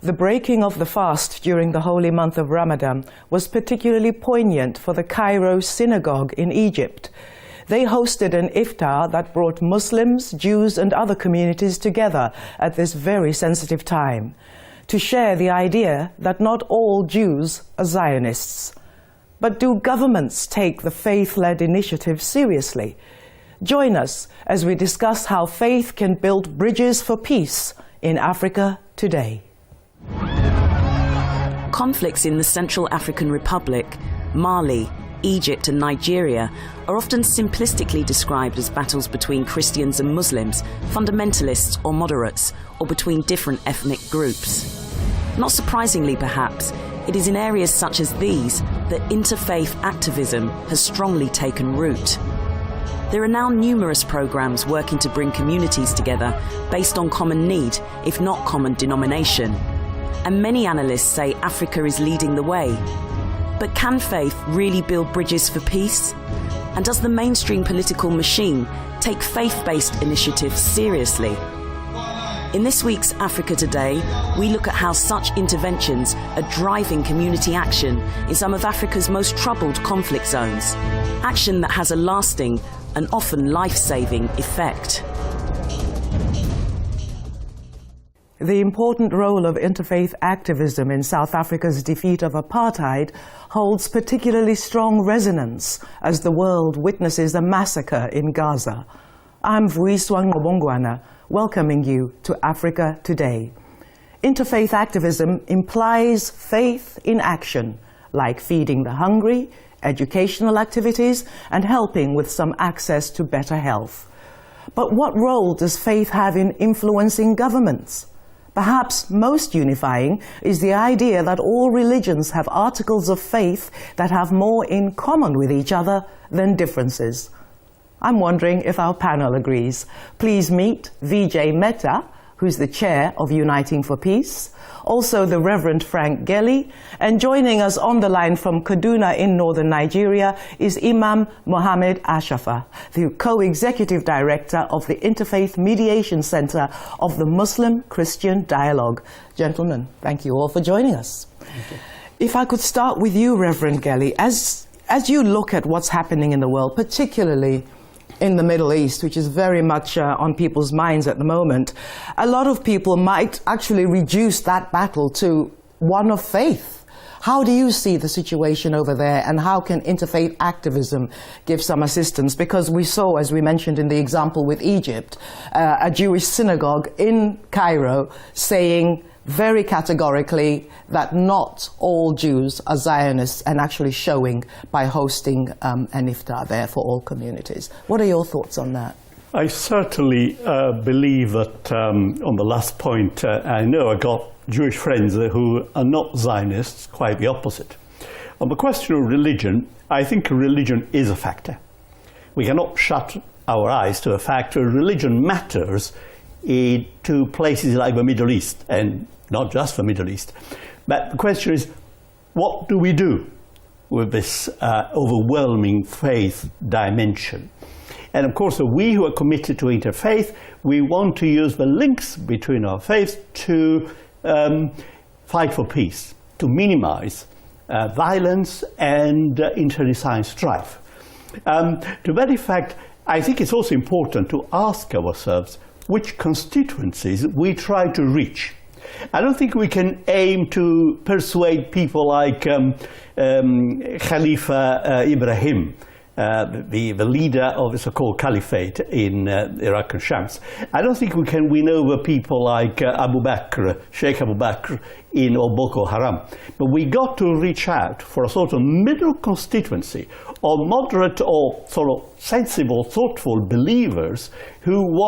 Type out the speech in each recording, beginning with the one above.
The breaking of the fast during the holy month of Ramadan was particularly poignant for the Cairo synagogue in Egypt. They hosted an iftar that brought Muslims, Jews and other communities together at this very sensitive time to share the idea that not all Jews are Zionists. But do governments take the faith-led initiative seriously? Join us as we discuss how faith can build bridges for peace in Africa today. Conflicts in the Central African Republic, Mali, Egypt and Nigeria are often simplistically described as battles between Christians and Muslims, fundamentalists or moderates, or between different ethnic groups. Not surprisingly perhaps, it is in areas such as these that interfaith activism has strongly taken root. There are now numerous programs working to bring communities together based on common need, if not common denomination. And many analysts say Africa is leading the way. But can faith really build bridges for peace? And does the mainstream political machine take faith-based initiatives seriously? In this week's Africa Today, we look at how such interventions are driving community action in some of Africa's most troubled conflict zones. Action that has a lasting and often life-saving effect. The important role of interfaith activism in South Africa's defeat of apartheid holds particularly strong resonance as the world witnesses a massacre in Gaza. I'm Vuiswa Ngobongwana, welcoming you to Africa Today. Interfaith activism implies faith in action, like feeding the hungry, educational activities, and helping with some access to better health. But what role does faith have in influencing governments? Perhaps most unifying is the idea that all religions have articles of faith that have more in common with each other than differences. I'm wondering if our panel agrees. Please meet Vijay Mehta, who's the chair of Uniting for Peace, also the Reverend Frank Gelly, and joining us on the line from Kaduna in northern Nigeria is Imam Mohammed Ashafa, the co-executive director of the Interfaith Mediation Center of the Muslim-Christian Dialogue. Gentlemen, thank you all for joining us. If I could start with you, Reverend Gelly, as you look at what's happening in the world, particularly in the Middle East, which is very much on people's minds at the moment, a lot of people might actually reduce that battle to one of faith. How do you see the situation over there, and how can interfaith activism give some assistance? Because we saw, as we mentioned in the example with Egypt, a Jewish synagogue in Cairo saying very categorically that not all Jews are Zionists, and actually showing by hosting an iftar there for all communities. What are your thoughts on that? I certainly believe that on the last point, I know I got Jewish friends who are not Zionists, quite the opposite. On the question of religion, I think religion is a factor. We cannot shut our eyes to the fact that religion matters to places like the Middle East, and not just the Middle East. But the question is, what do we do with this overwhelming faith dimension? And of course, we who are committed to interfaith, we want to use the links between our faiths to fight for peace, to minimize violence and internecine strife. To that effect, I think it's also important to ask ourselves which constituencies we try to reach. I don't think we can aim to persuade people like Khalifa Ibrahim the leader of the so-called caliphate in Iraq and Shams. I don't think we can win over people like Sheikh Abu Bakr in Boko Haram. But we got to reach out for a sort of middle constituency of moderate or sort of sensible, thoughtful believers who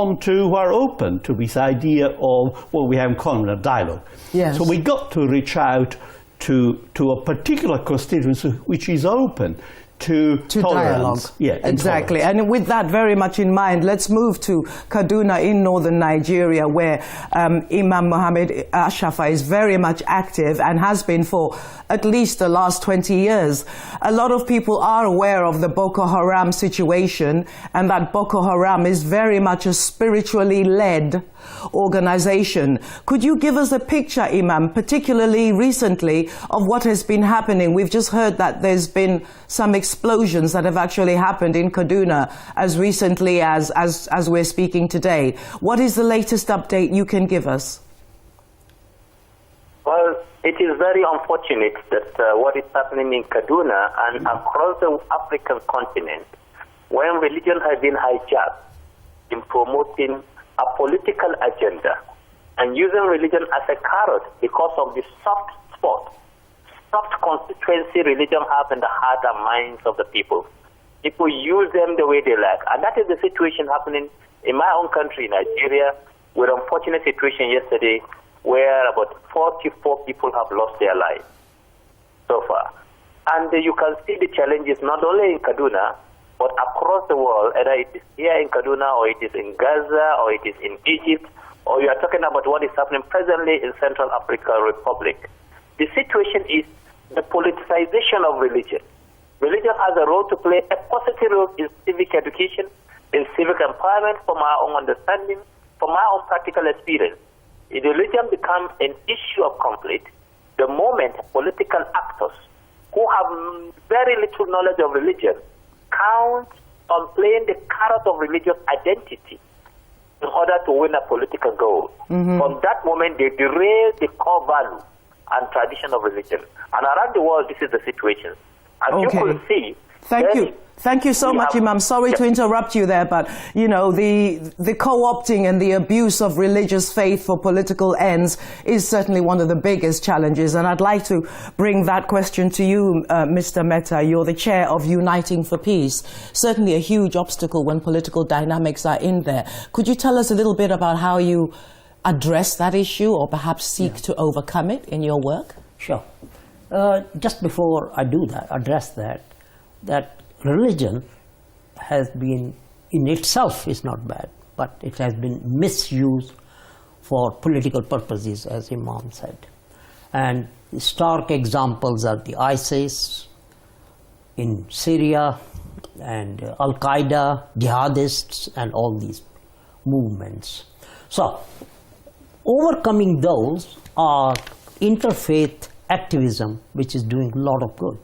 are open to this idea of what we have called a dialogue. Yes. So we got to reach out to a particular constituency which is open to dialogue. Yeah, exactly. And with that very much in mind, let's move to Kaduna in northern Nigeria, where Imam Mohammed Ashafa is very much active and has been for at least the last 20 years. A lot of people are aware of the Boko Haram situation, and that Boko Haram is very much a spiritually led organization. Could you give us a picture, Imam, particularly recently, of what has been happening? We've just heard that there's been some explosions that have actually happened in Kaduna as recently as we're speaking today. What is the latest update you can give us? Well, it is very unfortunate that what is happening in Kaduna and across the African continent, when religion has been hijacked in promoting a political agenda and using religion as a carrot because of the soft constituency religion has in the heart and minds of the people. People use them the way they like. And that is the situation happening in my own country, Nigeria, with an unfortunate situation yesterday where about 44 people have lost their lives so far. And you can see the challenges not only in Kaduna, but across the world, either it is here in Kaduna, or it is in Gaza, or it is in Egypt, or you are talking about what is happening presently in Central African Republic. The situation is the politicization of religion. Religion has a role to play, a positive role in civic education, in civic empowerment, from our own understanding, from our own practical experience. If religion becomes an issue of conflict, the moment political actors who have very little knowledge of religion count on playing the carrot of religious identity in order to win a political goal. From that moment, they derail the core value and tradition of religion. And around the world, this is the situation. As you could see, Thank you so much, Imam. Sorry to interrupt you there, but, you know, the co-opting and the abuse of religious faith for political ends is certainly one of the biggest challenges. And I'd like to bring that question to you, Mr. Mehta. You're the chair of Uniting for Peace. Certainly a huge obstacle when political dynamics are in there. Could you tell us a little bit about how you address that issue, or perhaps seek to overcome it in your work? Sure. Just before I do that, address that religion has been, in itself is not bad, but it has been misused for political purposes, as Imam said. And stark examples are the ISIS in Syria and Al-Qaeda, jihadists, and all these movements. So, overcoming those are interfaith activism, which is doing a lot of good.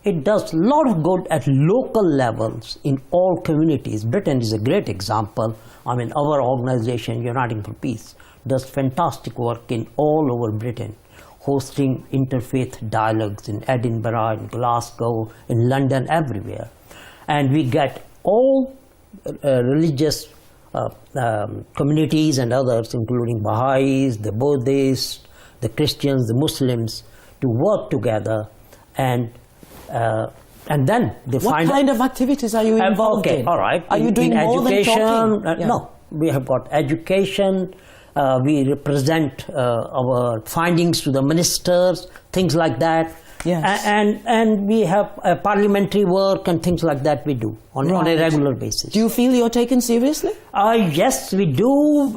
It does a lot of good at local levels in all communities. Britain is a great example. I mean, our organization, Uniting for Peace, does fantastic work in all over Britain, hosting interfaith dialogues in Edinburgh, in Glasgow, in London, everywhere. And we get all religious communities and others, including Baha'is, the Buddhists, the Christians, the Muslims, to work together and then they find... What kind of activities are you involved in? All right. Are you doing more than talking? No, we have got education. We represent our findings to the ministers, things like that. Yes. And we have parliamentary work and things like that we do on a regular basis. Do you feel you're taken seriously? Yes, we do.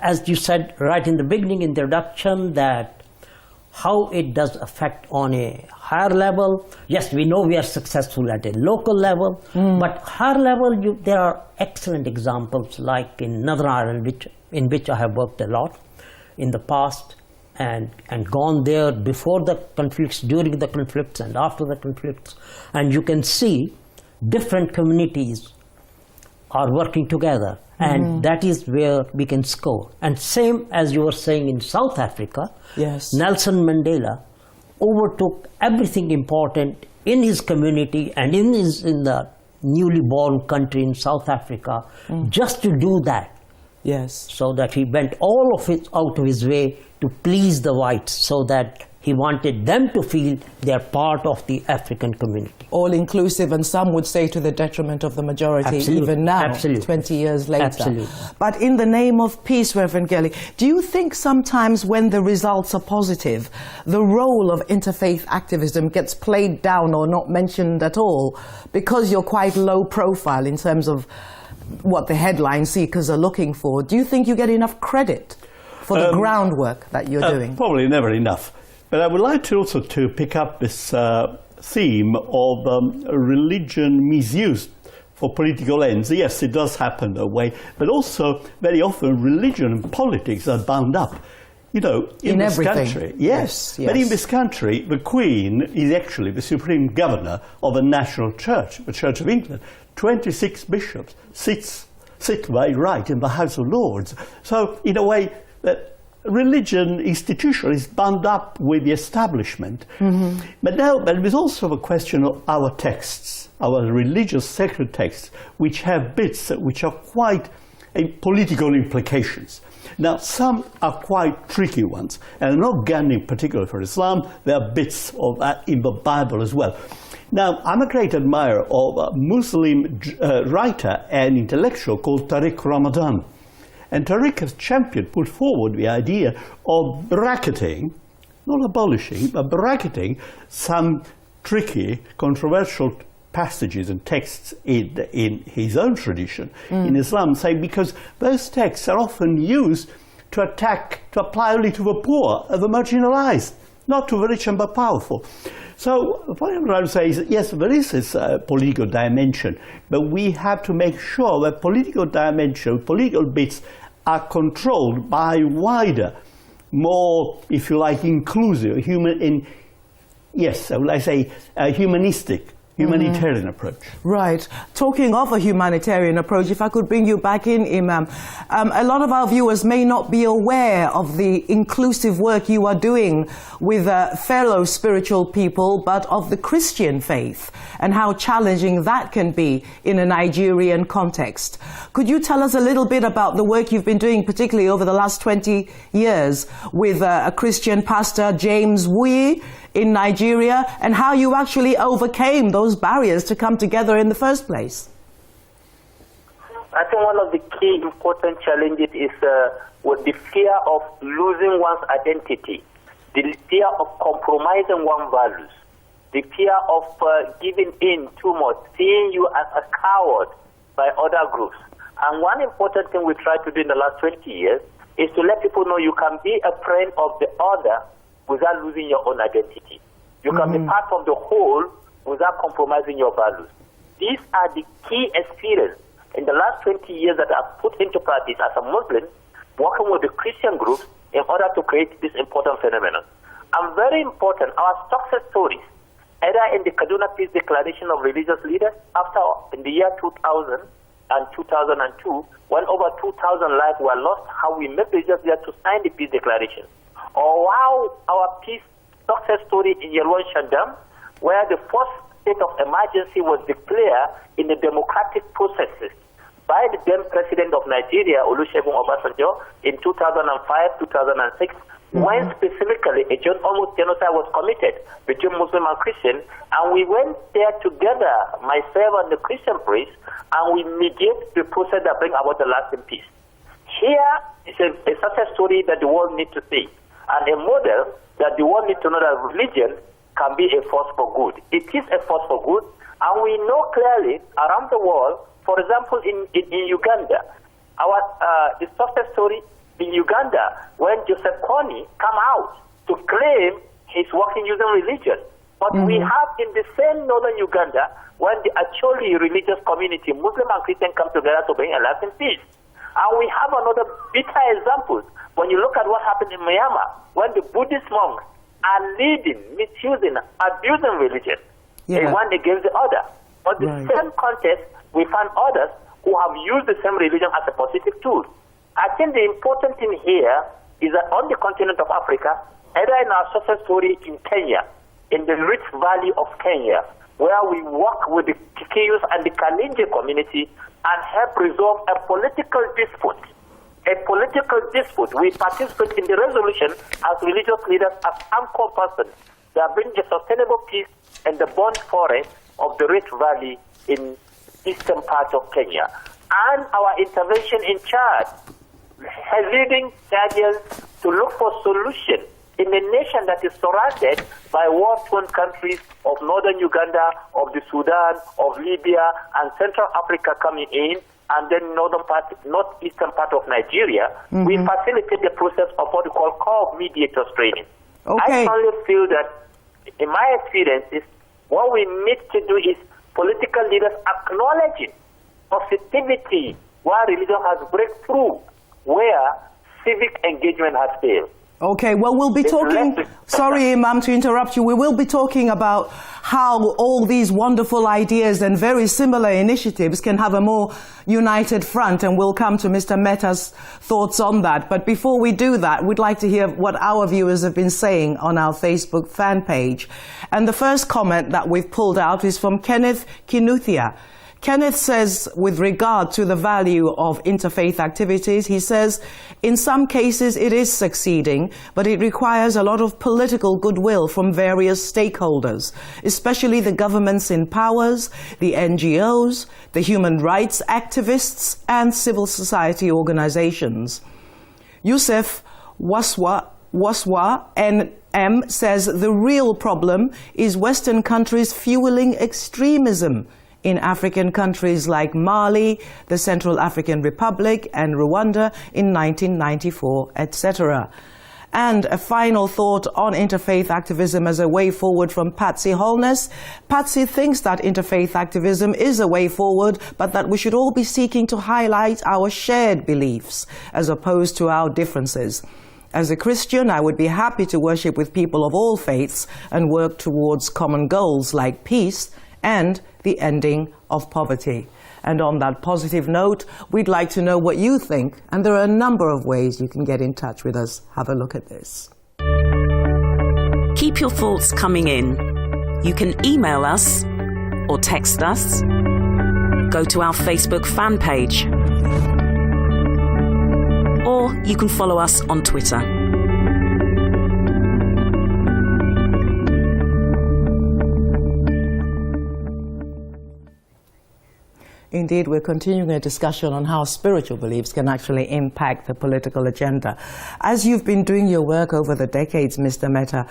As you said right in the beginning, in the introduction, that how it does affect on a higher level. Yes, we know we are successful at a local level, but higher level, there are excellent examples like in Northern Ireland, in which I have worked a lot in the past and gone there before the conflicts, during the conflicts, and after the conflicts. And you can see different communities are working together. And that is where we can score. And same as you were saying in South Africa, yes, Nelson Mandela overtook everything important in his community and in the newly born country in South Africa, just to do that. Yes. So that he went all of it out of his way to please the whites, so that he wanted them to feel they're part of the African community. All inclusive, and some would say to the detriment of the majority. Absolutely. Even now, Absolutely. 20 years later. Absolutely. But in the name of peace, Reverend Gelly, do you think sometimes when the results are positive, the role of interfaith activism gets played down or not mentioned at all because you're quite low profile in terms of what the headline seekers are looking for? Do you think you get enough credit for the groundwork that you're doing? Probably never enough. But I would like to also to pick up this theme of religion misused for political ends. Yes, it does happen that way, but also very often religion and politics are bound up. You know, in this everything. country, yes. But in this country, the Queen is actually the supreme governor of the national church, the Church of England. 26 bishops sit by right in the House of Lords. So, in a way, that religion institution is bound up with the establishment. But now there is also a question of our texts, our religious sacred texts, which have bits which are quite political implications. Now, some are quite tricky ones, and I'm not gunning particularly for Islam. There are bits of that in the Bible as well. Now, I'm a great admirer of a Muslim writer and intellectual called Tariq Ramadan. And Tariq has put forward the idea of bracketing, not abolishing, but bracketing some tricky, controversial passages and texts in his own tradition, in Islam, saying because those texts are often used to apply only to the poor and the marginalized, not to the rich and the powerful. So what I'm trying to say is, yes, there is this political dimension, but we have to make sure that political dimension, political bits are controlled by wider, more, if you like, inclusive, humanitarian approach. Right. Talking of a humanitarian approach, if I could bring you back in, Imam, a lot of our viewers may not be aware of the inclusive work you are doing with fellow spiritual people, but of the Christian faith and how challenging that can be in a Nigerian context. Could you tell us a little bit about the work you've been doing, particularly over the last 20 years, with a Christian pastor, James Wuyi, in Nigeria, and how you actually overcame those barriers to come together in the first place? I think one of the key important challenges is with the fear of losing one's identity, the fear of compromising one's values, the fear of giving in too much, seeing you as a coward by other groups. And one important thing we tried to do in the last 20 years is to let people know you can be a friend of the other without losing your own identity. You can be part of the whole without compromising your values. These are the key experiences in the last 20 years that I've put into practice as a Muslim, working with the Christian groups in order to create this important phenomenon. And very important, our success stories, either in the Kaduna Peace Declaration of Religious Leaders, after in the year 2000 and 2002, when over 2,000 lives were lost, how we made religious leaders to sign the Peace Declaration. Or how our peace success story in Yelwan Shandam, where the first state of emergency was declared in the democratic processes by the then president of Nigeria, Olusegun Obasanjo, in 2005-2006, when specifically a almost genocide was committed between Muslim and Christian, and we went there together, myself and the Christian priest, and we mediate the process that brings about the lasting peace. Here is a success story that the world needs to see, and a model that the world needs to know that religion can be a force for good. It is a force for good, and we know clearly around the world, for example, in Uganda, the success story in Uganda, when Joseph Kony come out to claim he's working using religion. But we have in the same northern Uganda, when the actually religious community, Muslim and Christian, come together to bring a lasting peace. And we have another bitter example. When you look at what happened in Myanmar, when the Buddhist monks are leading, misusing, abusing religion, one against the other. But the same context, we find others who have used the same religion as a positive tool. I think the important thing here is that on the continent of Africa, either in our success story in Kenya, in the rich valley of Kenya, where we work with the Kikuyus and the Kalenjin community and help resolve a political dispute. We participate in the resolution as religious leaders, as anchor persons that bring a sustainable peace in the burnt forest of the Rift Valley in eastern part of Kenya. And our intervention in Chad, leading Chadians to look for solutions in a nation that is surrounded by war-torn countries of northern Uganda, of the Sudan, of Libya, and Central Africa coming in, and then northeastern part of Nigeria. We facilitate the process of what we call core mediators training. Okay. I only feel that, in my experiences, what we need to do is political leaders acknowledging positivity where religion has breakthrough, where civic engagement has failed. Okay, well, we'll be talking, sorry, Imam, to interrupt you. We will be talking about how all these wonderful ideas and very similar initiatives can have a more united front, and we'll come to Mr. Mehta's thoughts on that. But before we do that, we'd like to hear what our viewers have been saying on our Facebook fan page. And the first comment that we've pulled out is from Kenneth Kinuthia. Kenneth says, with regard to the value of interfaith activities, he says, in some cases it is succeeding, but it requires a lot of political goodwill from various stakeholders, especially the governments in powers, the NGOs, the human rights activists, and civil society organizations. Yusuf Waswa NM says the real problem is Western countries fueling extremism in African countries like Mali, the Central African Republic, and Rwanda in 1994, etc. And a final thought on interfaith activism as a way forward from Patsy Holness. Patsy thinks that interfaith activism is a way forward, but that we should all be seeking to highlight our shared beliefs as opposed to our differences. As a Christian, I would be happy to worship with people of all faiths and work towards common goals like peace and the ending of poverty. And on that positive note, we'd like to know what you think, and there are a number of ways you can get in touch with us. Have a look at this. Keep your thoughts coming in. You can email us or text us. Go to our Facebook fan page. Or you can follow us on Twitter. Indeed, we're continuing a discussion on how spiritual beliefs can actually impact the political agenda. As you've been doing your work over the decades, Mr. Mehta,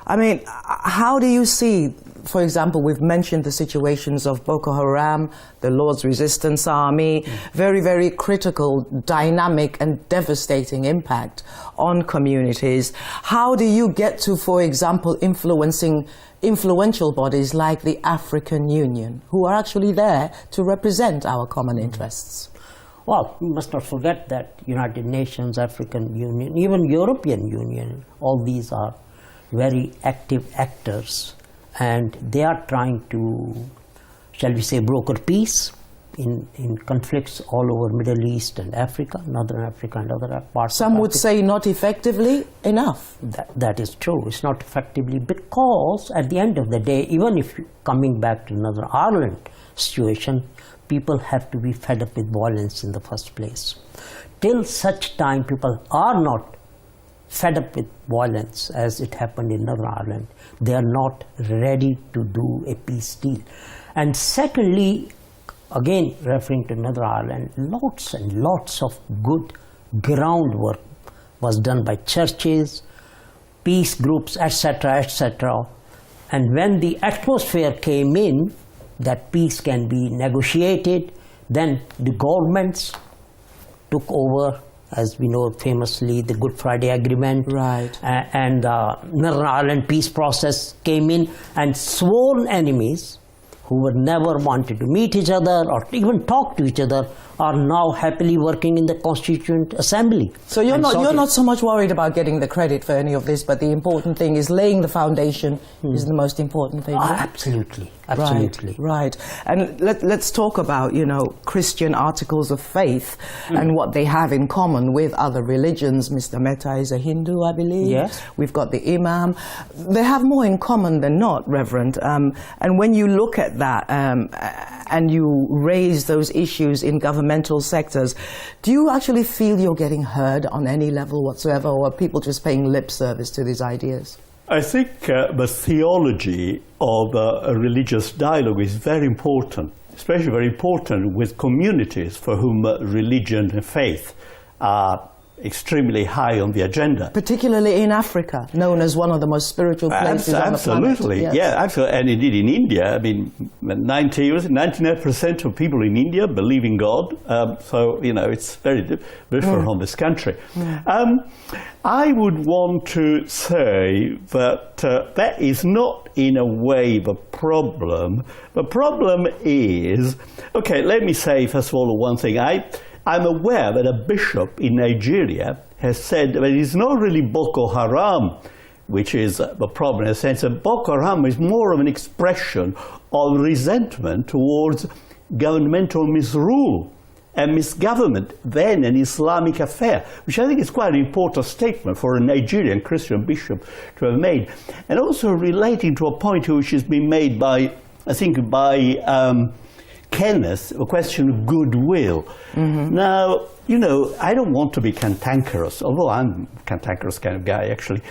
I mean, how do you see, for example, we've mentioned the situations of Boko Haram, the Lord's Resistance Army, very, very critical, dynamic and devastating impact on communities. How do you get to, for example, influential bodies like the African Union, who are actually there to represent our common interests? Well, we must not forget that United Nations, African Union, even European Union, all these are very active actors, and they are trying to, shall we say, broker peace in conflicts all over Middle East and Africa, Northern Africa and other parts. Some would say not effectively enough. That is true. It's not effectively, because at the end of the day, even if coming back to Northern Ireland situation, people have to be fed up with violence in the first place. Till such time people are not fed up with violence as it happened in Northern Ireland, they are not ready to do a peace deal. And secondly, again referring to Northern Ireland, lots and lots of good groundwork was done by churches, peace groups, etc., etc. And when the atmosphere came in that peace can be negotiated, then the governments took over, as we know famously, the Good Friday Agreement, right, and the Northern Ireland peace process came in, and sworn enemies who were never wanted to meet each other or even talk to each other are now happily working in the Constituent Assembly. So you're not so much worried about getting the credit for any of this, but the important thing is laying the foundation is the most important thing. Yeah? Absolutely, absolutely. Right. And let's talk about, Christian articles of faith and what they have in common with other religions. Mr. Mehta is a Hindu, I believe. Yes. We've got the Imam. They have more in common than not, Reverend. And when you look at that and you raise those issues in governmental sectors, do you actually feel you're getting heard on any level whatsoever, or are people just paying lip service to these ideas? I think the theology of a religious dialogue is very important, especially very important with communities for whom religion and faith are extremely high on the agenda. Particularly in Africa, known as one of the most spiritual places on the planet. Absolutely, Yes. yeah, absolutely. And indeed in India, 99% of people in India believe in God, so, it's very different from this country. I would want to say that that is not in a way the problem. The problem is, okay, let me say first of all one thing. I'm aware that a bishop in Nigeria has said that it is not really Boko Haram which is the problem, in a sense that Boko Haram is more of an expression of resentment towards governmental misrule and misgovernment than an Islamic affair, which I think is quite an important statement for a Nigerian Christian bishop to have made. And also relating to a point which has been made by, I think, Kenneth, a question of goodwill. Now, I don't want to be cantankerous, although I'm a cantankerous kind of guy, actually.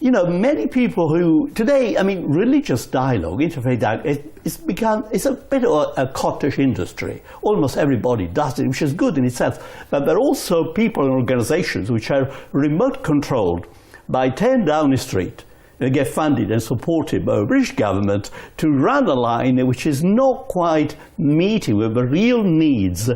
Many people who, today, religious dialogue, interfaith dialogue, it's a bit of a cottage industry. Almost everybody does it, which is good in itself. But there are also people and organizations which are remote controlled by 10 down the street. They get funded and supported by the British government to run a line which is not quite meeting with the real needs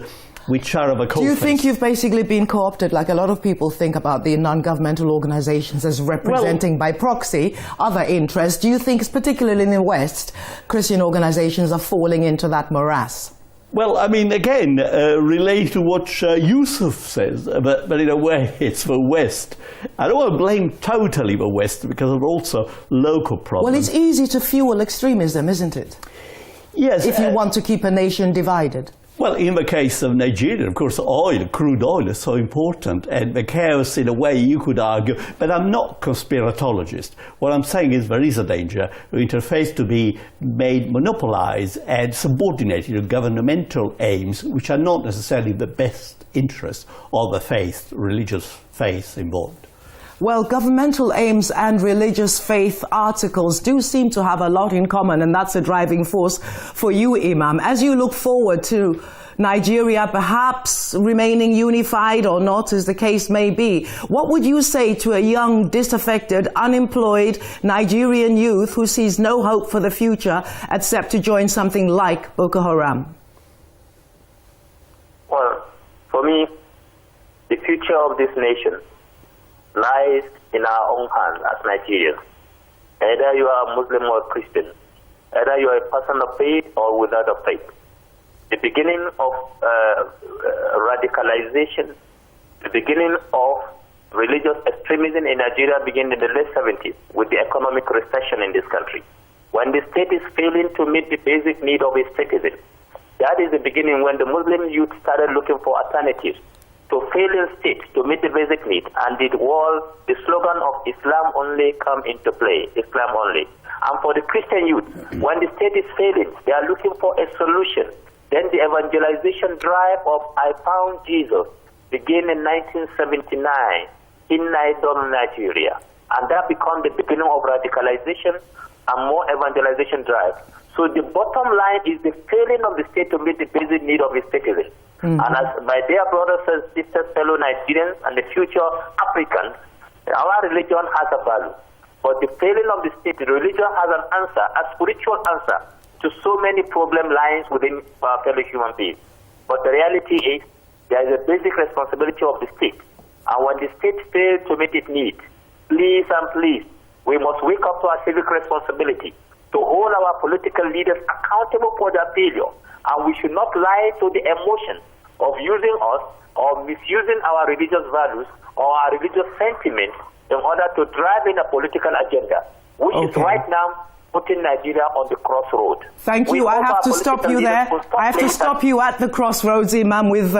which are of a coalface. Do you think you've basically been co-opted, like a lot of people think about the non-governmental organizations as representing by proxy other interests? Do you think, particularly in the West, Christian organizations are falling into that morass? Well, again, related to what Yusuf says, but in a way it's the West. I don't want to blame totally the West because of also local problems. Well, it's easy to fuel extremism, isn't it? Yes. If you want to keep a nation divided. Well, in the case of Nigeria, of course, crude oil is so important, and the chaos, in a way, you could argue, but I'm not a conspiratologist. What I'm saying is there is a danger for interfaith to be made monopolized and subordinated to governmental aims, which are not necessarily the best interests of the faith, religious faith involved. Well, governmental aims and religious faith articles do seem to have a lot in common, and that's a driving force for you, Imam. As you look forward to Nigeria perhaps remaining unified or not, as the case may be, what would you say to a young, disaffected, unemployed Nigerian youth who sees no hope for the future except to join something like Boko Haram? Well, for me, the future of this nation lies in our own hands as Nigerians. Either you are a Muslim or a Christian, either you are a person of faith or without a faith. The beginning of radicalization, the beginning of religious extremism in Nigeria began in the late 70s with the economic recession in this country. When the state is failing to meet the basic need of its citizens, that is the beginning when the Muslim youth started looking for alternatives to failing state to meet the basic need, and the slogan of Islam only come into play, Islam only. And for the Christian youth, when the state is failing, they are looking for a solution. Then the evangelization drive of I Found Jesus began in 1979 in Naidon, Nigeria. And that became the beginning of radicalization and more evangelization drive. So the bottom line is the failing of the state to meet the basic need of its citizens. And as my dear brothers and sisters, fellow Nigerians, and the future Africans, our religion has a value. But the failing of the state, the religion has an answer, a spiritual answer to so many problem lines within our fellow human beings. But the reality is there is a basic responsibility of the state. And when the state fails to meet its needs, please and please, we must wake up to our civic responsibility to to hold our political leaders accountable for their failure. And we should not lie to the emotion of using us or misusing our religious values or our religious sentiment in order to drive in a political agenda, which is right now putting Nigeria on the crossroad. Thank you. I have to stop you there. I have to stop you at the crossroads, Imam, with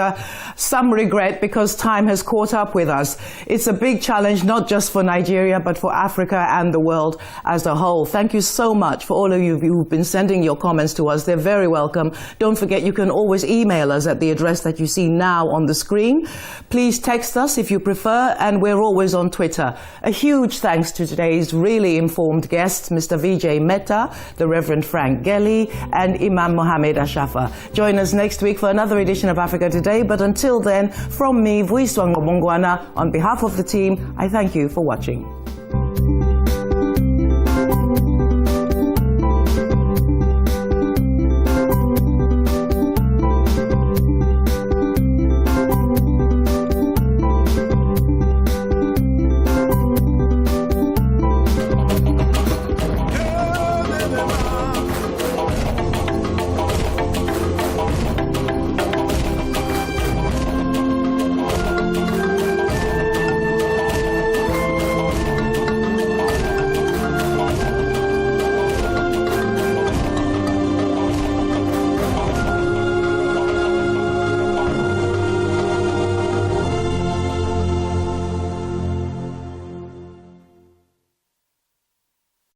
some regret because time has caught up with us. It's a big challenge, not just for Nigeria, but for Africa and the world as a whole. Thank you so much for all of you who've been sending your comments to us. They're very welcome. Don't forget, you can always email us at the address that you see now on the screen. Please text us if you prefer, and we're always on Twitter. A huge thanks to today's really informed guests, Mr. Vijay Mehta, the Reverend Frank Gelly, and Imam Mohammed Ashafa. Join us next week for another edition of Africa Today, but until then, from me, Vuiswang Obongwana, on behalf of the team, I thank you for watching.